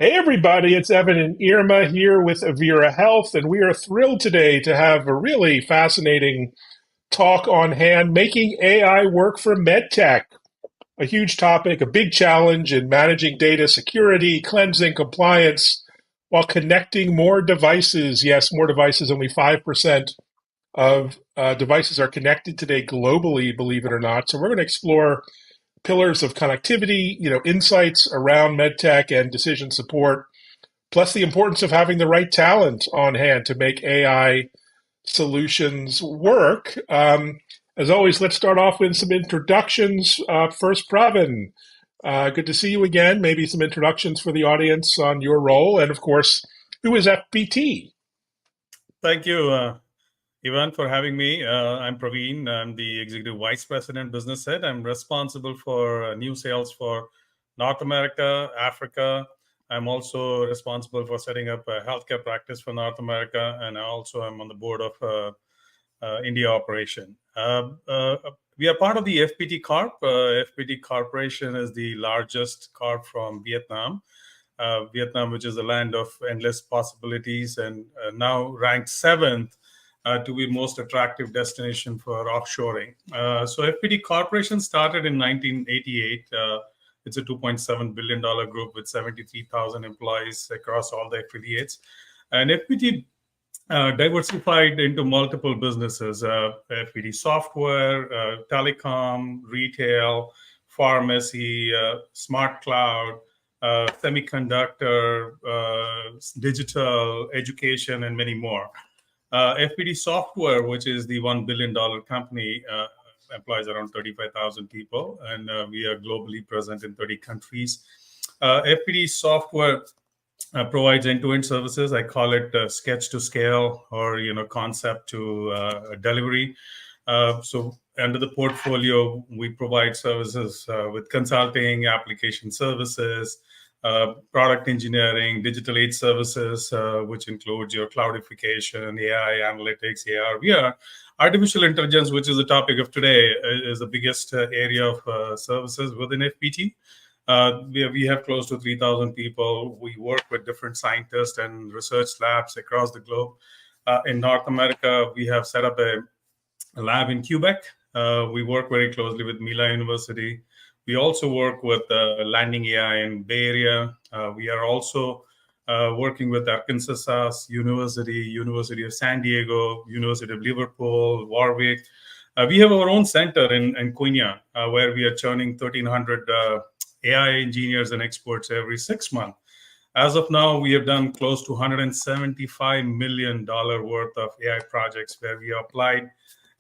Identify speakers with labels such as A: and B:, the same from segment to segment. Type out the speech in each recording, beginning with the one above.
A: Hey everybody, it's Evan and Irma here with Avira Health, and we are thrilled today to have a really fascinating talk on hand, making AI work for MedTech. A huge topic, a big challenge in managing data security, cleansing, compliance, while connecting more devices. Yes, more devices, only 5% of devices are connected today globally, believe it or not. So we're going to explore pillars of connectivity, insights around MedTech and decision support, plus the importance of having the right talent on hand to make AI solutions work. As always, let's start off with some introductions. First, Pravin, good to see you again. Maybe some introductions for the audience on your role, and of course, who is FPT?
B: Thank you, Ivan, for having me. I'm Pravin. I'm the Executive Vice President, Business Head. I'm responsible for new sales for North America, Africa. I'm also responsible for setting up a healthcare practice for North America, and I also am on the board of India operation. We are part of the FPT Corp. FPT Corporation is the largest corp from Vietnam. Vietnam, which is the land of endless possibilities, and now ranked seventh to be most attractive destination for offshoring. So FPT Corporation started in 1988. It's a $2.7 billion group with 73,000 employees across all the affiliates. And FPT diversified into multiple businesses, FPT Software, telecom, retail, pharmacy, smart cloud, semiconductor, digital, education, and many more. FPT Software, which is the $1 billion company, employs around 35,000 people, and we are globally present in 30 countries. FPT Software provides end-to-end services. I call it sketch to scale, or concept to delivery. So under the portfolio, we provide services with consulting, application services, product engineering, digital age services, which includes your cloudification, AI, analytics, AR, VR. Artificial intelligence, which is the topic of today, is the biggest area of services within FPT. We have close to 3,000 people. We work with different scientists and research labs across the globe. In North America, we have set up a lab in Quebec. We work very closely with Mila University. We also work with Landing AI in Bay Area. We are also working with Arkansas University, University of San Diego, University of Liverpool, Warwick. We have our own center in Quenya, where we are churning 1,300 AI engineers and experts every 6 months. As of now, we have done close to $175 million worth of AI projects where we applied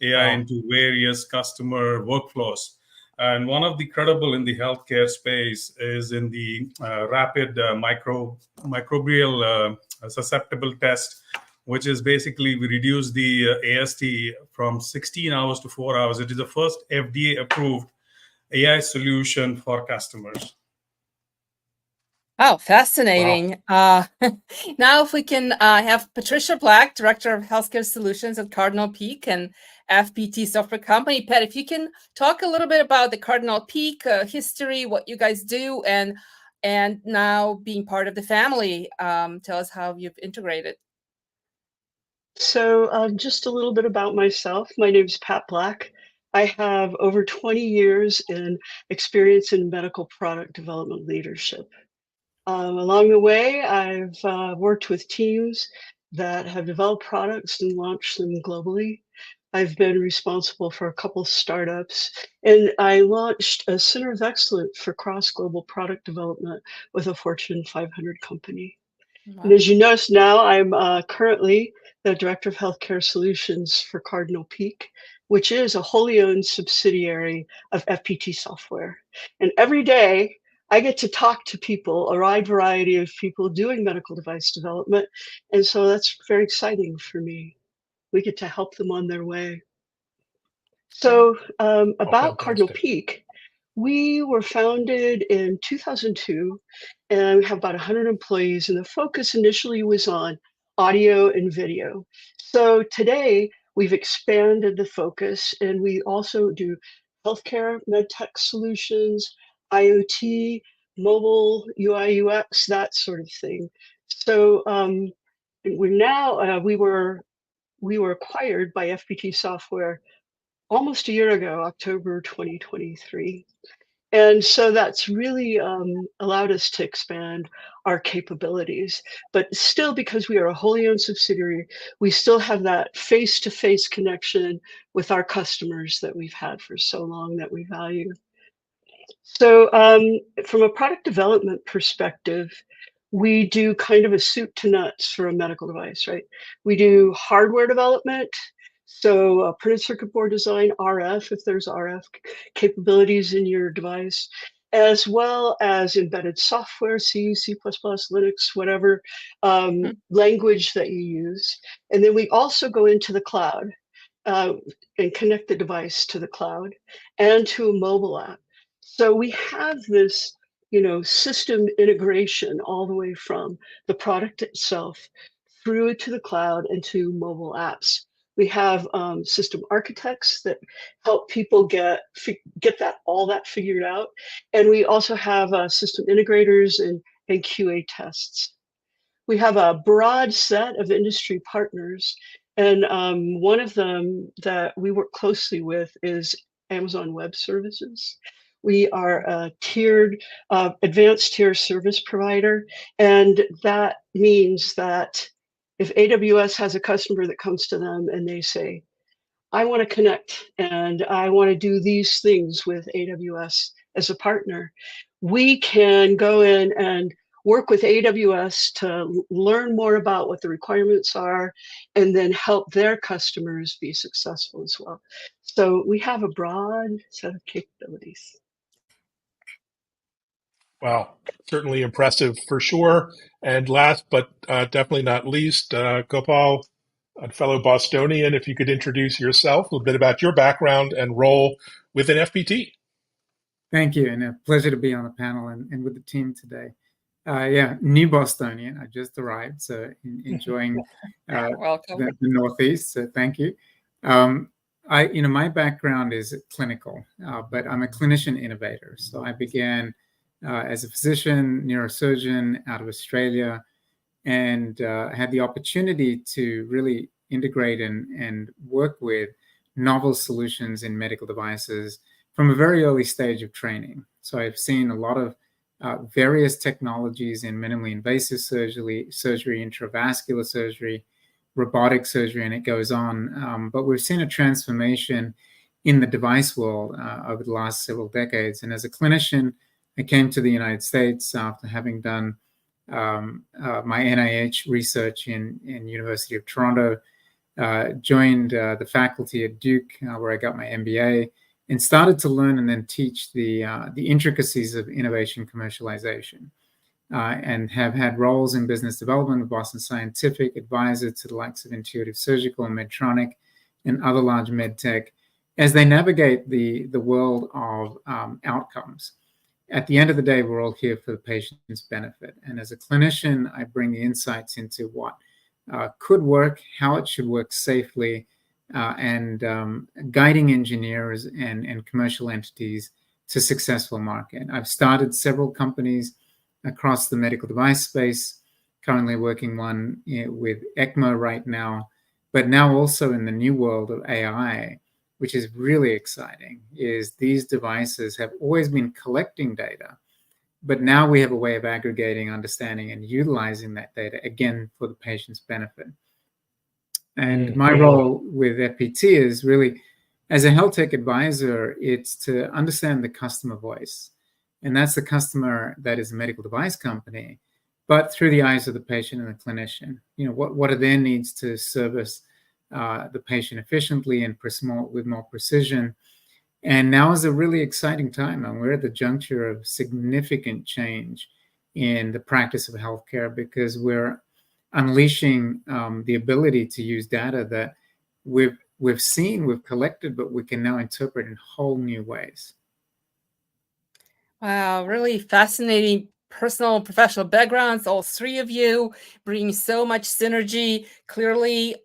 B: AI into various customer workflows. And one of the credible in the healthcare space is in the rapid microbial susceptible test, which is basically we reduce the AST from 16 hours to 4 hours. It is the first FDA approved AI solution for customers.
C: Oh, fascinating. Wow. Now if we can have Patricia Black, Director of Healthcare Solutions at Cardinal Peak and FPT Software Company. Pat, if you can talk a little bit about the Cardinal Peak history, what you guys do, and now being part of the family, tell us how you've integrated.
D: So just a little bit about myself. My name is Pat Black. I have over 20 years in experience in medical product development leadership. Along the way, I've worked with teams that have developed products and launched them globally. I've been responsible for a couple startups, and I launched a Center of Excellence for cross-global product development with a Fortune 500 company. Wow. And as you notice now, I'm currently the Director of Healthcare Solutions for Cardinal Peak, which is a wholly owned subsidiary of FPT Software. And every day, I get to talk to people, a wide variety of people doing medical device development. And so that's very exciting for me. We get to help them on their way. So about Cardinal Peak, we were founded in 2002, and we have about 100 employees, and the focus initially was on audio and video. So today, we've expanded the focus, and we also do healthcare, MedTech solutions, IoT, mobile UI, UX, that sort of thing. So we're now, we were acquired by FPT Software almost a year ago, October 2023. And so that's really allowed us to expand our capabilities. But still, because we are a wholly owned subsidiary, we still have that face-to-face connection with our customers that we've had for so long that we value. So from a product development perspective, we do kind of a soup to nuts for a medical device, right? We do hardware development, so printed circuit board design, RF, if there's RF capabilities in your device, as well as embedded software, C, C++, Linux, whatever language that you use. And then we also go into the cloud and connect the device to the cloud and to a mobile app. So we have this, system integration all the way from the product itself through to the cloud and to mobile apps. We have system architects that help people get all that figured out, and we also have system integrators and QA tests. We have a broad set of industry partners, and one of them that we work closely with is Amazon Web Services. We are a tiered, advanced tier service provider, and that means that if AWS has a customer that comes to them and they say, I want to connect and I want to do these things with AWS as a partner, we can go in and work with AWS to learn more about what the requirements are and then help their customers be successful as well. So we have a broad set of capabilities.
A: Wow, certainly impressive for sure. And last but definitely not least, Gopal, a fellow Bostonian, if you could introduce yourself, a little bit about your background and role within FPT.
E: Thank you, and a pleasure to be on the panel and with the team today. Yeah, new Bostonian. I just arrived, so enjoying the Northeast. So thank you. My background is clinical, but I'm a clinician innovator. So I began as a physician, neurosurgeon out of Australia, and had the opportunity to really integrate and work with novel solutions in medical devices from a very early stage of training. So I've seen a lot of various technologies in minimally invasive surgery, intravascular surgery, robotic surgery, and it goes on. But we've seen a transformation in the device world over the last several decades. And as a clinician, I came to the United States after having done my NIH research in University of Toronto, joined the faculty at Duke, where I got my MBA, and started to learn and then teach the intricacies of innovation commercialization, and have had roles in business development with Boston Scientific, advisor to the likes of Intuitive Surgical and Medtronic and other large MedTech as they navigate the world of outcomes. At the end of the day, we're all here for the patient's benefit. And as a clinician, I bring the insights into what could work, how it should work safely, and guiding engineers and commercial entities to successful market. I've started several companies across the medical device space, currently working one with ECMO right now, but now also in the new world of AI, which is really exciting, is these devices have always been collecting data, but now we have a way of aggregating, understanding, and utilizing that data, again, for the patient's benefit. And my role with FPT is really, as a health tech advisor, it's to understand the customer voice. And that's the customer that is a medical device company, but through the eyes of the patient and the clinician. What are their needs to service the patient efficiently and with more precision. And now is a really exciting time, and we're at the juncture of significant change in the practice of healthcare because we're unleashing the ability to use data that we've collected, but we can now interpret in whole new ways.
C: Wow, really fascinating personal and professional backgrounds, all three of you, bringing so much synergy. Clearly,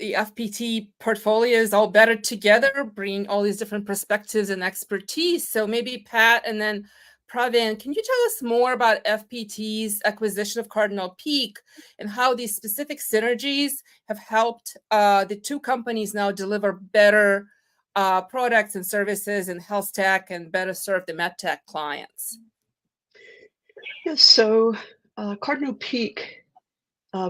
C: the FPT portfolio is all better together, bringing all these different perspectives and expertise. So maybe Pat and then Pravin, can you tell us more about FPT's acquisition of Cardinal Peak and how these specific synergies have helped the two companies now deliver better products and services in health tech and better serve the MedTech clients?
D: Yes, so Cardinal Peak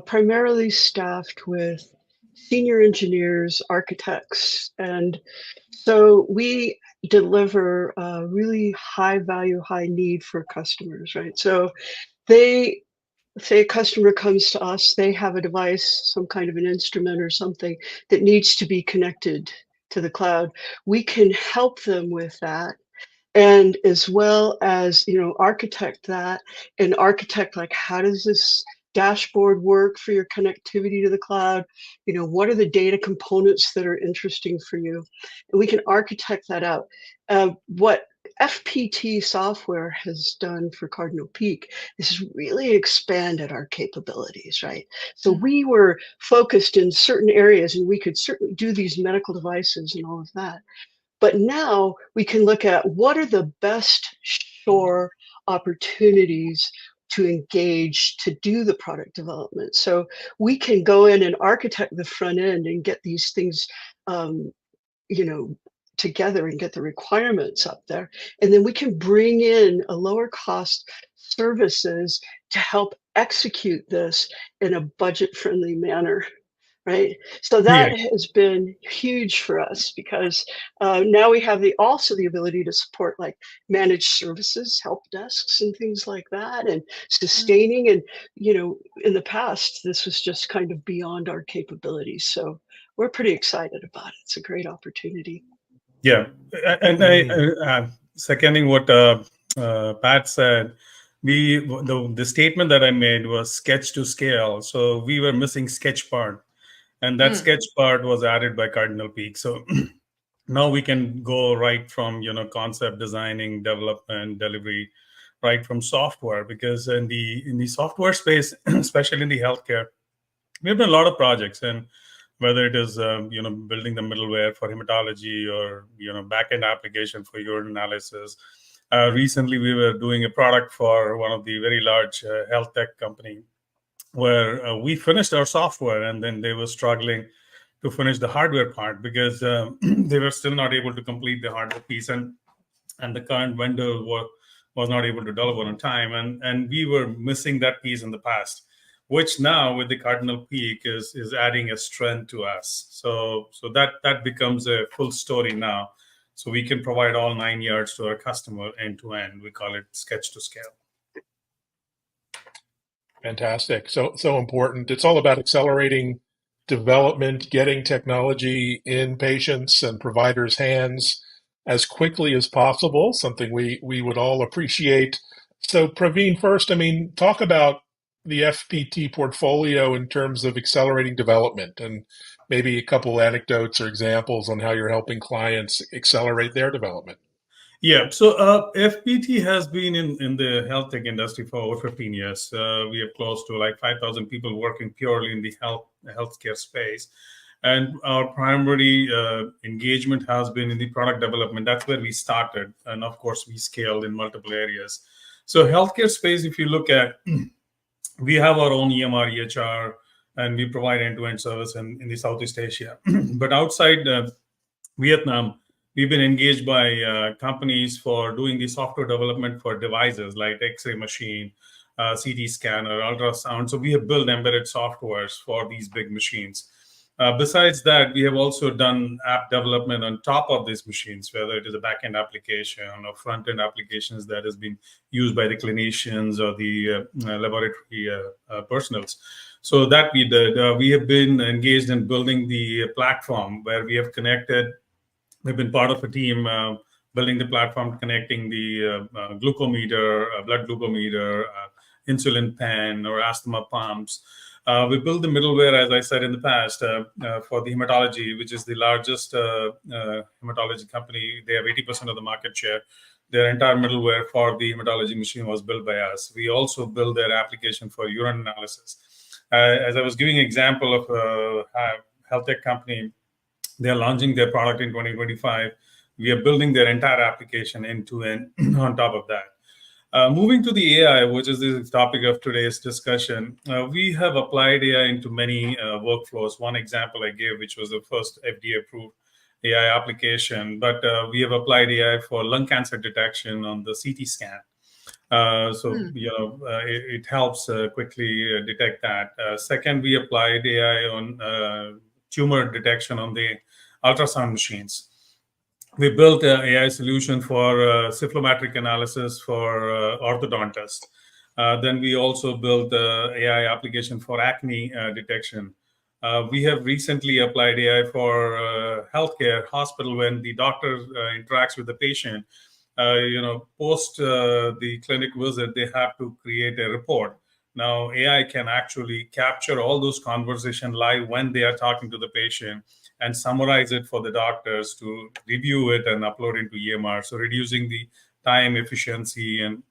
D: primarily staffed with senior engineers, architects, and so we deliver really high value, high need for customers, right? So they say a customer comes to us, they have a device, some kind of an instrument or something that needs to be connected to the cloud. We can help them with that. And as well as, architect that and architect, like, how does this dashboard work for your connectivity to the cloud? What are the data components that are interesting for you? And we can architect that out. What FPT Software has done for Cardinal Peak is really expanded our capabilities, right? So we were focused in certain areas, and we could certainly do these medical devices and all of that. But now we can look at what are the best shore opportunities to engage to do the product development. So we can go in and architect the front end and get these things, together and get the requirements up there. And then we can bring in a lower cost services to help execute this in a budget-friendly manner. Right. So that has been huge for us because now we have also the ability to support like managed services, help desks and things like that, and sustaining. And, in the past, this was just kind of beyond our capabilities. So we're pretty excited about it. It's a great opportunity.
B: Yeah. And I seconding what Pat said, the statement that I made was sketch to scale. So we were missing sketch part. And that sketch part was added by Cardinal Peak. So now we can go right from, concept designing, development, delivery, right from software. Because in the software space, especially in the healthcare, we have done a lot of projects. And whether it is, building the middleware for hematology or, backend application for urine analysis. Recently, we were doing a product for one of the very large health tech company, where we finished our software and then they were struggling to finish the hardware part because they were still not able to complete the hardware piece, and the current vendor was not able to deliver on time, and we were missing that piece in the past, which now with the Cardinal Peak is adding a strength to us. So that becomes a full story now. So we can provide all 9 yards to our customer end to end. We call it sketch to scale.
A: Fantastic. So important. It's all about accelerating development, getting technology in patients and providers' hands as quickly as possible, something we would all appreciate. So Pravin, first, talk about the FPT portfolio in terms of accelerating development and maybe a couple anecdotes or examples on how you're helping clients accelerate their development.
B: Yeah, so FPT has been in the health tech industry for over 15 years. We have close to like 5,000 people working purely in the healthcare space. And our primary engagement has been in the product development. That's where we started. And of course, we scaled in multiple areas. So healthcare space, if you look at, we have our own EMR, EHR, and we provide end-to-end service in the Southeast Asia. But outside Vietnam, we've been engaged by companies for doing the software development for devices like X-ray machine, CT scanner, ultrasound. So we have built embedded softwares for these big machines. Besides that, we have also done app development on top of these machines, whether it is a back-end application or front-end applications that has been used by the clinicians or the laboratory personnel. So that we did. We have been engaged in building the platform where we have connected. We've been part of a team building the platform, connecting the glucometer, blood glucometer, insulin pen, or asthma pumps. We built the middleware, as I said in the past, for the hematology, which is the largest hematology company. They have 80% of the market share. Their entire middleware for the hematology machine was built by us. We also built their application for urine analysis. As I was giving an example of health tech company. They're launching their product in 2025. We are building their entire application end to end on top of that. Moving to the AI, which is the topic of today's discussion, we have applied AI into many workflows. One example I gave, which was the first FDA-approved AI application, but we have applied AI for lung cancer detection on the CT scan. It helps quickly detect that. Second, we applied AI on tumor detection on the ultrasound machines. We built an AI solution for symptomatic analysis for orthodontists. Then we also built an AI application for acne detection. We have recently applied AI for healthcare hospital when the doctor interacts with the patient. Post the clinic visit, they have to create a report. Now, AI can actually capture all those conversations live when they are talking to the patient and summarize it for the doctors to review it and upload into EMR. So reducing the time efficiency and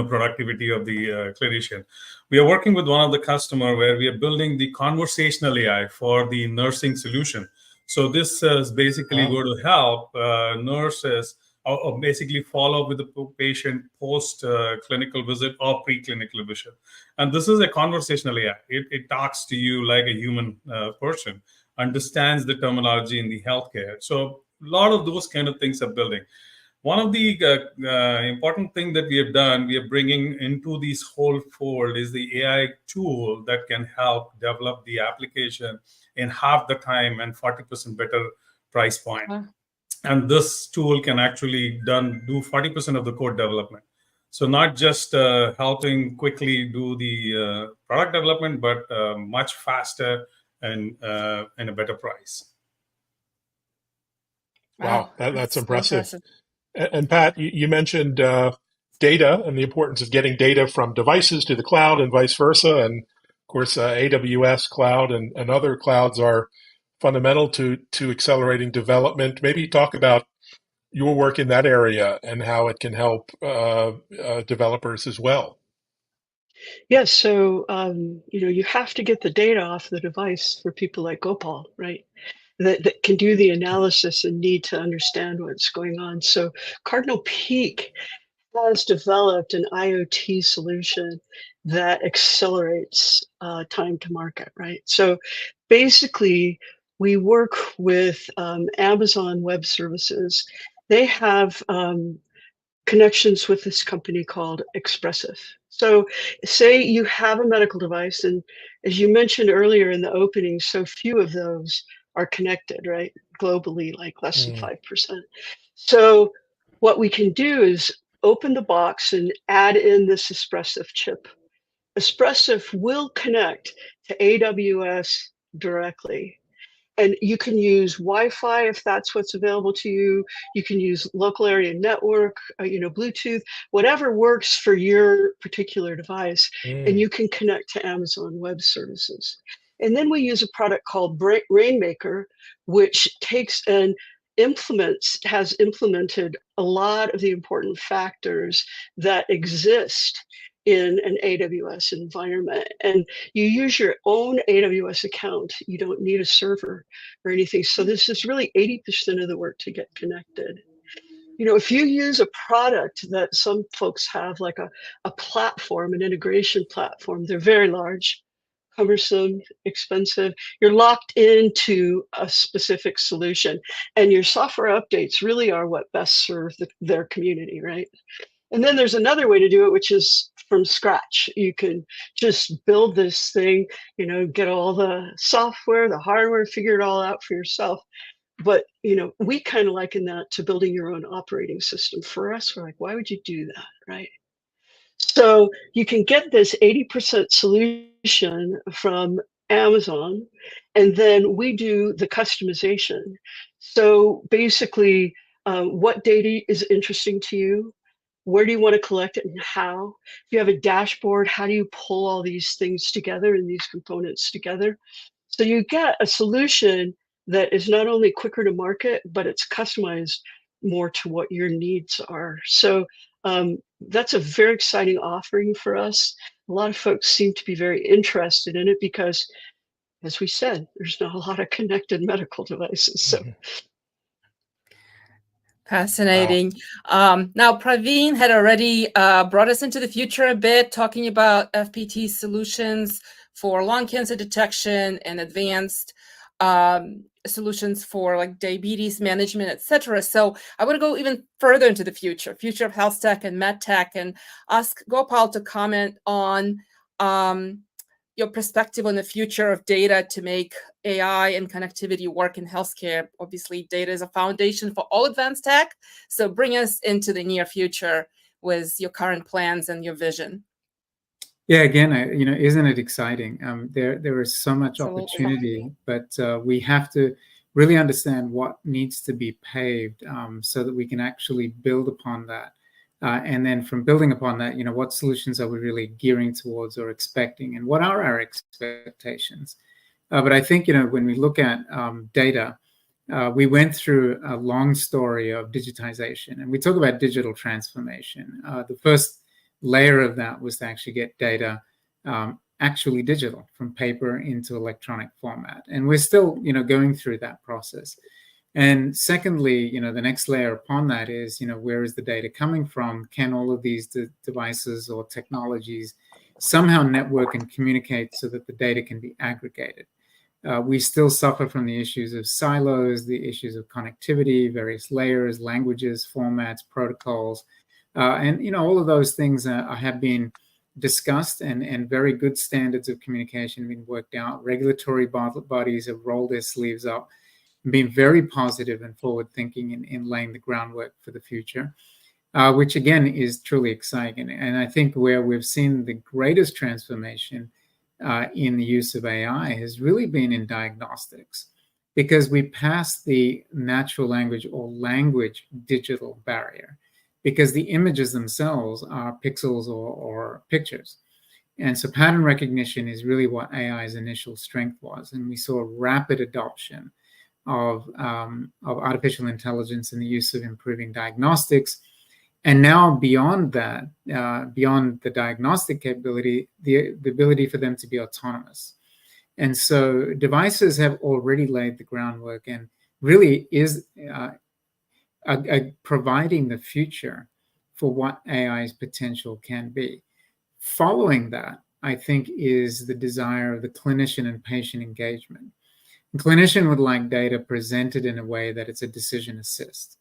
B: productivity of the clinician. We are working with one of the customer where we are building the conversational AI for the nursing solution. So this is basically going to help nurses or basically follow up with the patient post clinical visit or pre-clinical visit. And this is a conversational AI. It talks to you like a human person, understands the terminology in the healthcare. So a lot of those kind of things are building. One of the important thing that we have done, we are bringing into this whole fold is the AI tool that can help develop the application in half the time and 40% better price point. Wow. And this tool can actually do 40% of the code development. So not just helping quickly do the product development, but much faster and a better price.
A: Wow, that's impressive. And Pat, you mentioned data and the importance of getting data from devices to the cloud and vice versa. And of course, AWS cloud and other clouds are fundamental to accelerating development. Maybe talk about your work in that area and how it can help developers as well.
D: Yes, so you have to get the data off the device for people like Gopal, right? That can do the analysis and need to understand what's going on. So Cardinal Peak has developed an IoT solution that accelerates time to market, right? So basically, we work with Amazon Web Services. They have connections with this company called Expressive. So say you have a medical device, and as you mentioned earlier in the opening, so few of those are connected, right? Globally, like less than 5%. So what we can do is open the box and add in this Expressive chip. Expressive will connect to AWS directly. And you can use Wi-Fi if that's what's available to you. You can use local area network, Bluetooth, whatever works for your particular device. And you can connect to Amazon Web Services. And then we use a product called Rainmaker, which takes and has implemented a lot of the important factors that exist in an AWS environment. And you use your own AWS account. You don't need a server or anything. So this is really 80% of the work to get connected. If you use a product that some folks have, like a platform, an integration platform, they're very large, cumbersome, expensive. You're locked into a specific solution, and your software updates really are what best serve their community, right? And then there's another way to do it, which is from scratch. You can just build this thing, get all the software, the hardware, figure it all out for yourself. But, we kind of liken that to building your own operating system. For us, we're like, why would you do that, right? So you can get this 80% solution from Amazon, and then we do the customization. So basically, what data is interesting to you? Where do you want to collect it and how? If you have a dashboard, how do you pull all these things together and these components together? So you get a solution that is not only quicker to market, but it's customized more to what your needs are. So that's a very exciting offering for us. A lot of folks seem to be very interested in it because as we said, there's not a lot of connected medical devices. So.
C: Fascinating. Now, Pravin had already brought us into the future a bit, talking about FPT solutions for lung cancer detection and advanced solutions for like diabetes management, etc. So I want to go even further into the future of health tech and MedTech, and ask Gopal to comment on your perspective on the future of data to make AI and connectivity work in healthcare. Obviously, data is a foundation for all advanced tech. So bring us into the near future with your current plans and your vision.
E: Yeah, again, isn't it exciting? There is so much opportunity, but we have to really understand what needs to be paved so that we can actually build upon that. And then from building upon that, what solutions are we really gearing towards or expecting, and what are our expectations? But I think, when we look at data, we went through a long story of digitization, and we talk about digital transformation. The first layer of that was to actually get data actually digital, from paper into electronic format. And we're still, going through that process. And secondly, the next layer upon that is, where is the data coming from? Can all of these devices or technologies somehow network and communicate so that the data can be aggregated? We still suffer from the issues of silos, the issues of connectivity, various layers, languages, formats, protocols. And all of those things have been discussed, and very good standards of communication have been worked out. Regulatory bodies have rolled their sleeves up, being very positive and forward-thinking in laying the groundwork for the future, which again is truly exciting. And I think where we've seen the greatest transformation in the use of AI has really been in diagnostics, because we passed the natural language or language digital barrier, because the images themselves are pixels or pictures. And so pattern recognition is really what AI's initial strength was. And we saw a rapid adoption of artificial intelligence in the use of improving diagnostics. And now beyond that, beyond the diagnostic capability, the ability for them to be autonomous. And so devices have already laid the groundwork, and really is providing the future for what AI's potential can be. Following that, I think, is the desire of the clinician and patient engagement. The clinician would like data presented in a way that it's a decision assist.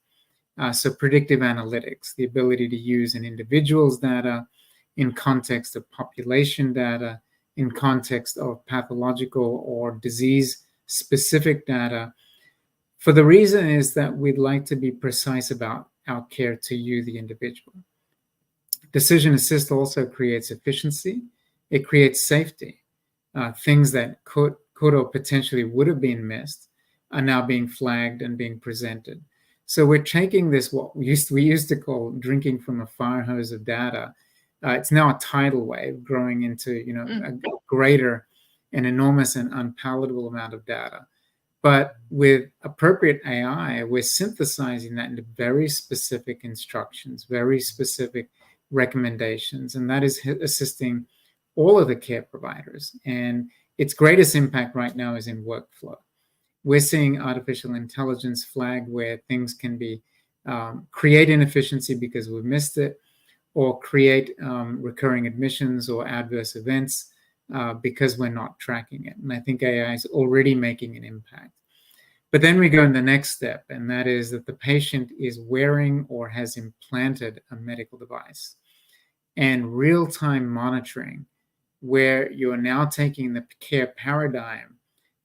E: So predictive analytics, the ability to use an individual's data in context of population data, in context of pathological or disease-specific data. For the reason is that we'd like to be precise about our care to you, the individual. Decision assist also creates efficiency. It creates safety. Things that could or potentially would have been missed are now being flagged and being presented. So we're taking this, what we used to call drinking from a fire hose of data. It's now a tidal wave growing into a greater and enormous and unpalatable amount of data. But with appropriate AI, we're synthesizing that into very specific instructions, very specific recommendations, and that is assisting all of the care providers. And its greatest impact right now is in workflow. We're seeing artificial intelligence flag where things can be create inefficiency because we've missed it, or create recurring admissions or adverse events because we're not tracking it. And I think AI is already making an impact. But then we go in the next step, and that is that the patient is wearing or has implanted a medical device. And real-time monitoring, where you are now taking the care paradigm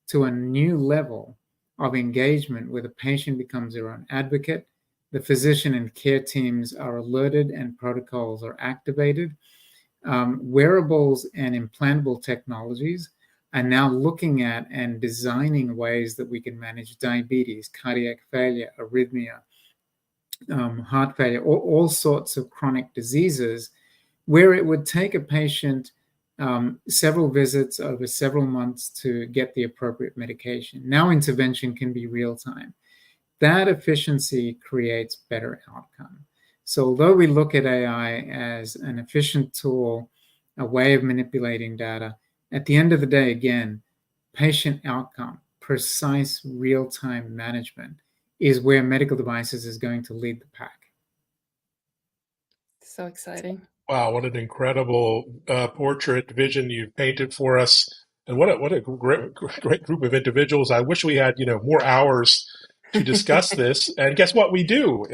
E: to a new level of engagement, where the patient becomes their own advocate, the physician and care teams are alerted and protocols are activated. Wearables and implantable technologies are now looking at and designing ways that we can manage diabetes, cardiac failure, arrhythmia, heart failure, all sorts of chronic diseases, where it would take a patient several visits over several months to get the appropriate medication. Now intervention can be real time. That efficiency creates better outcome. So although we look at AI as an efficient tool, a way of manipulating data, at the end of the day, again, patient outcome, precise real-time management is where medical devices is going to lead the pack.
C: So exciting.
A: Wow, what an incredible portrait vision you've painted for us. And what a great group of individuals. I wish we had, more hours to discuss this. And guess what we do?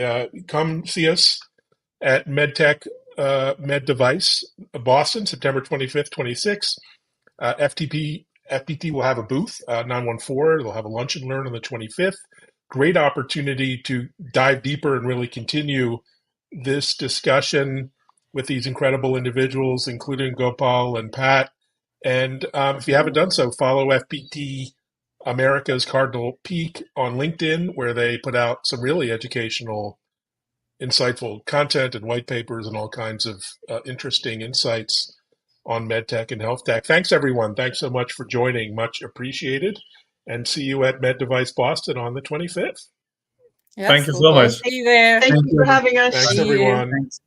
A: Come see us at MedTech Med Device Boston, September 25th, 26th. FPT will have a booth, 914. They'll have a lunch and learn on the 25th. Great opportunity to dive deeper and really continue this discussion with these incredible individuals, including Gopal and Pat. And if you haven't done so, follow FPT America's Cardinal Peak on LinkedIn, where they put out some really educational, insightful content and white papers and all kinds of interesting insights on MedTech and Health Tech. Thanks, everyone. Thanks so much for joining. Much appreciated. And see you at Med Device Boston on the 25th.
C: Yes,
B: Thank you so much.
C: See you there.
D: Thank you for having us.
A: Thanks, everyone.
E: Thanks.